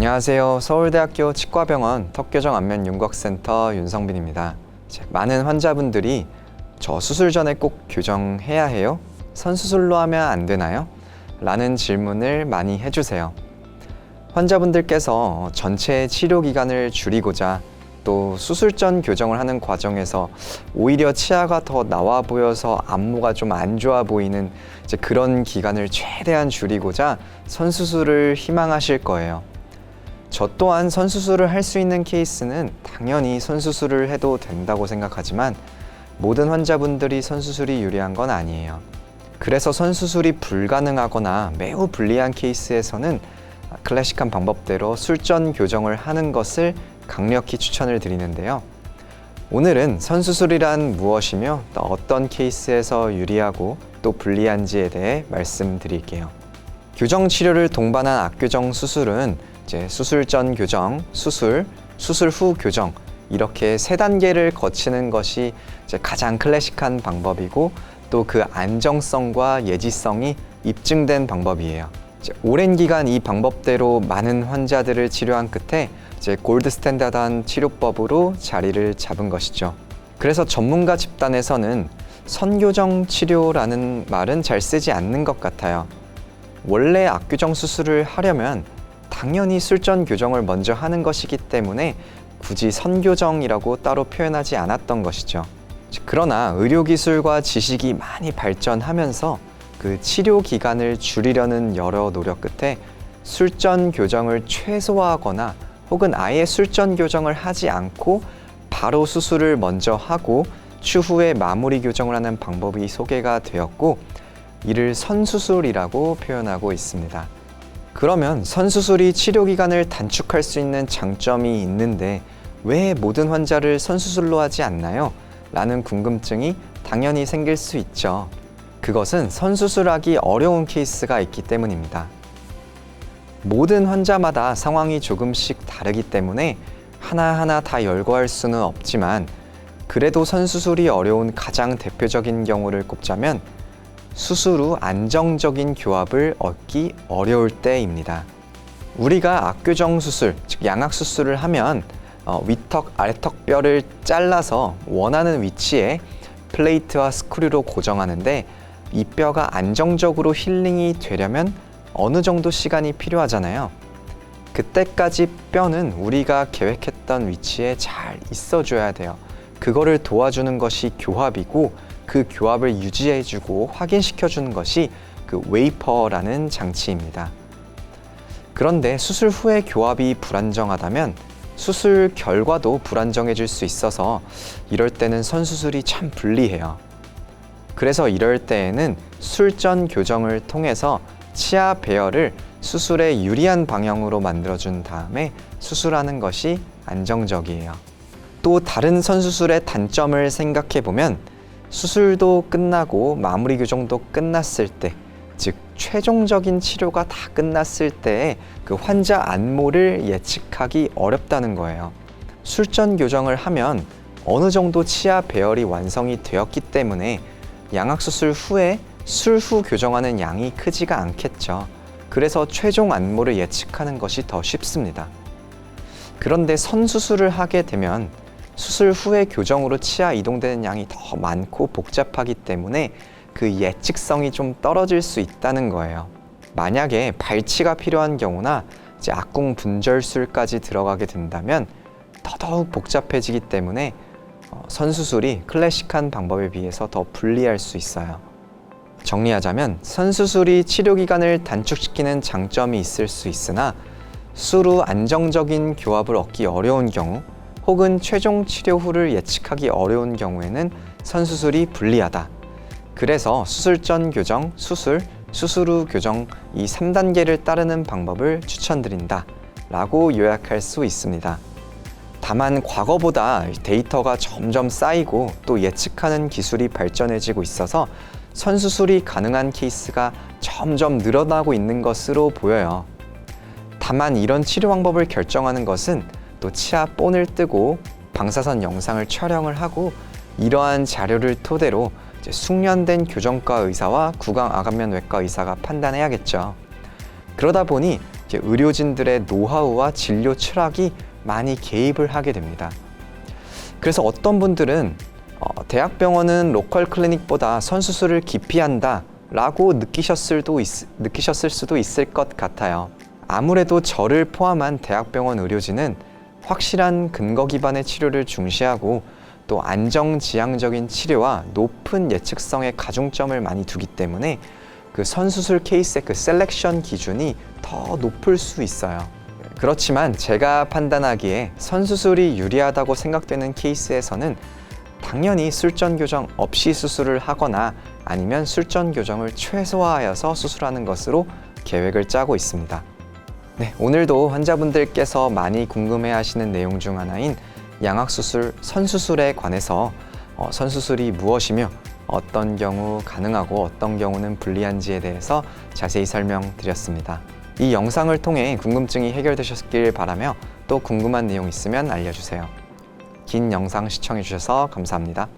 안녕하세요. 서울대학교 치과병원 턱교정 안면 윤곽센터 윤성빈입니다. 많은 환자분들이 저 수술 전에 꼭 교정해야 해요? 선수술로 하면 안 되나요? 라는 질문을 많이 해주세요. 환자분들께서 전체 치료 기간을 줄이고자 또 수술 전 교정을 하는 과정에서 오히려 치아가 더 나와 보여서 안모가 좀 안 좋아 보이는 그런 기간을 최대한 줄이고자 선수술을 희망하실 거예요. 저 또한 선수술을 할 수 있는 케이스는 당연히 선수술을 해도 된다고 생각하지만 모든 환자분들이 선수술이 유리한 건 아니에요. 그래서 선수술이 불가능하거나 매우 불리한 케이스에서는 클래식한 방법대로 술전 교정을 하는 것을 강력히 추천을 드리는데요. 오늘은 선수술이란 무엇이며 또 어떤 케이스에서 유리하고 또 불리한지에 대해 말씀드릴게요. 교정 치료를 동반한 악교정 수술은 수술 전 교정, 수술 후 교정 이렇게 세 단계를 거치는 것이 가장 클래식한 방법이고 또 그 안정성과 예지성이 입증된 방법이에요. 오랜 기간 이 방법대로 많은 환자들을 치료한 끝에 골드 스탠다드한 치료법으로 자리를 잡은 것이죠. 그래서 전문가 집단에서는 선교정 치료라는 말은 잘 쓰지 않는 것 같아요. 원래 악교정 수술을 하려면 당연히 술전 교정을 먼저 하는 것이기 때문에 굳이 선교정이라고 따로 표현하지 않았던 것이죠. 그러나 의료기술과 지식이 많이 발전하면서 그 치료 기간을 줄이려는 여러 노력 끝에 술전 교정을 최소화하거나 혹은 아예 술전 교정을 하지 않고 바로 수술을 먼저 하고 추후에 마무리 교정을 하는 방법이 소개가 되었고 이를 선수술이라고 표현하고 있습니다. 그러면 선수술이 치료 기간을 단축할 수 있는 장점이 있는데 왜 모든 환자를 선수술로 하지 않나요? 라는 궁금증이 당연히 생길 수 있죠. 그것은 선수술하기 어려운 케이스가 있기 때문입니다. 모든 환자마다 상황이 조금씩 다르기 때문에 하나하나 다 열거할 수는 없지만 그래도 선수술이 어려운 가장 대표적인 경우를 꼽자면 수술 후 안정적인 교합을 얻기 어려울 때입니다. 우리가 악교정 수술, 즉 양악 수술을 하면 위턱, 아래턱 뼈를 잘라서 원하는 위치에 플레이트와 스크류로 고정하는데 이 뼈가 안정적으로 힐링이 되려면 어느 정도 시간이 필요하잖아요. 그때까지 뼈는 우리가 계획했던 위치에 잘 있어줘야 돼요. 그거를 도와주는 것이 교합이고 그 교합을 유지해주고 확인시켜주는 것이 그 웨이퍼라는 장치입니다. 그런데 수술 후에 교합이 불안정하다면 수술 결과도 불안정해질 수 있어서 이럴 때는 선수술이 참 불리해요. 그래서 이럴 때에는 술전 교정을 통해서 치아 배열을 수술에 유리한 방향으로 만들어준 다음에 수술하는 것이 안정적이에요. 또 다른 선수술의 단점을 생각해보면 수술도 끝나고 마무리 교정도 끝났을 때, 즉 최종적인 치료가 다 끝났을 때의 그 환자 안모를 예측하기 어렵다는 거예요. 술전 교정을 하면 어느 정도 치아 배열이 완성이 되었기 때문에 양악 수술 후에 술 후 교정하는 양이 크지가 않겠죠. 그래서 최종 안모를 예측하는 것이 더 쉽습니다. 그런데 선수술을 하게 되면 수술 후에 교정으로 치아 이동되는 양이 더 많고 복잡하기 때문에 그 예측성이 좀 떨어질 수 있다는 거예요. 만약에 발치가 필요한 경우나 악궁 분절술까지 들어가게 된다면 더더욱 복잡해지기 때문에 선수술이 클래식한 방법에 비해서 더 불리할 수 있어요. 정리하자면 선수술이 치료 기간을 단축시키는 장점이 있을 수 있으나 수술 후 안정적인 교합을 얻기 어려운 경우 혹은 최종 치료 후를 예측하기 어려운 경우에는 선수술이 불리하다. 그래서 수술 전 교정, 수술 후 교정 이 3단계를 따르는 방법을 추천드린다 라고 요약할 수 있습니다. 다만 과거보다 데이터가 점점 쌓이고 또 예측하는 기술이 발전해지고 있어서 선수술이 가능한 케이스가 점점 늘어나고 있는 것으로 보여요. 다만 이런 치료 방법을 결정하는 것은 또 치아 본을 뜨고 방사선 영상을 촬영을 하고 이러한 자료를 토대로 숙련된 교정과 의사와 구강 아간면외과 의사가 판단해야겠죠. 그러다 보니 이제 의료진들의 노하우와 진료 철학이 많이 개입을 하게 됩니다. 그래서 어떤 분들은 대학병원은 로컬 클리닉보다 선수술을 기피한다 라고 느끼셨을 수도 있을 것 같아요. 아무래도 저를 포함한 대학병원 의료진은 확실한 근거 기반의 치료를 중시하고 또 안정지향적인 치료와 높은 예측성의 가중점을 많이 두기 때문에 그 선수술 케이스의 그 셀렉션 기준이 더 높을 수 있어요. 그렇지만 제가 판단하기에 선수술이 유리하다고 생각되는 케이스에서는 당연히 술전 교정 없이 수술을 하거나 아니면 술전 교정을 최소화하여서 수술하는 것으로 계획을 짜고 있습니다. 네, 오늘도 환자분들께서 많이 궁금해하시는 내용 중 하나인 양악수술, 선수술에 관해서 선수술이 무엇이며 어떤 경우 가능하고 어떤 경우는 불리한지에 대해서 자세히 설명드렸습니다. 이 영상을 통해 궁금증이 해결되셨길 바라며 또 궁금한 내용 있으면 알려주세요. 긴 영상 시청해주셔서 감사합니다.